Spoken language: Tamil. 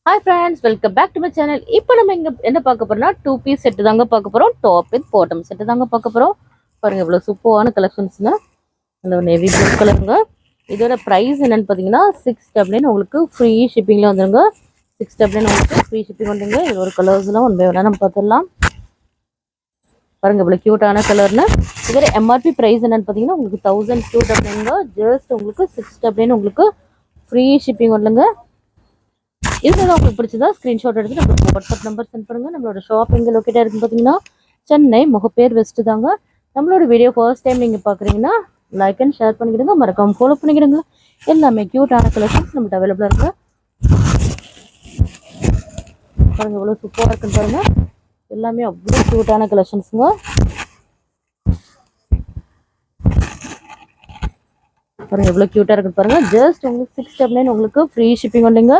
Hi friends, welcome back to my channel. இப்போ நம்ம இங்க என்ன பார்க்க போறோம்னா 2 பீஸ் செட் தாங்க பார்க்க போறோம். டாப் வித் பாட்டம் செட் தாங்க பார்க்க போறோம். பாருங்க இவ்வளவு சூப்பரான கலெக்ஷன்ஸ்ங்க. அந்த நேவி ப்ளூ கலருங்க. இதோட பிரைஸ் என்னன்னு பாத்தீங்கன்னா 699 உங்களுக்கு ஃப்ரீ ஷிப்பிங்ல வந்துருங்க. 699 உங்களுக்கு ஃப்ரீ ஷிப்பிங் வந்துருங்க. இது ஒரு கலர்ஸ்லாம் ஒன் பை ஒன்னா நம்ம பார்த்துடலாம். பாருங்க இவ்வளவு கியூட்டான கலர்னு. இதோட எம்ஆர்பி பிரைஸ் என்னன்னு பாத்தீங்கன்னா உங்களுக்கு 1299ங்க. ஜஸ்ட் உங்களுக்கு 699 உங்களுக்கு ஃப்ரீ ஷிப்பிங் வந்துருங்க. இதுதான் உங்களுக்கு பிடிச்சதா ஸ்க்ரீன்ஷாட் எடுத்து நம்மளுக்கு வாட்ஸ்அப் நம்பர் சென்ட் பண்ணுங்கள். நம்மளோட ஷாப் எங்கே லொக்கேட்டாக இருக்குன்னு பார்த்தீங்கன்னா சென்னை முகப்பேர் வெஸ்ட்டு தாங்க. நம்மளோட வீடியோ ஃபர்ஸ்ட் டைம் நீங்கள் பார்க்குறீங்கன்னா லைக் அண்ட் ஷேர் பண்ணிக்கிடுங்க, மறக்காம ஃபாலோ பண்ணிக்கிடுங்க. எல்லாமே க்யூட்டான கலெக்ஷன்ஸ் நம்மகிட்ட அவைலபிளாக இருக்குது. பாருங்கள் எவ்வளோ சூப்பராக இருக்குன்னு பாருங்கள். எல்லாமே அவ்வளோ க்யூட்டான கலெக்ஷன்ஸுங்க. பாருங்கள் எவ்வளோ க்யூட்டாக இருக்குன்னு பாருங்கள். ஜஸ்ட் உங்களுக்கு 699 உங்களுக்கு ஃப்ரீ ஷிப்பிங் வந்துங்க.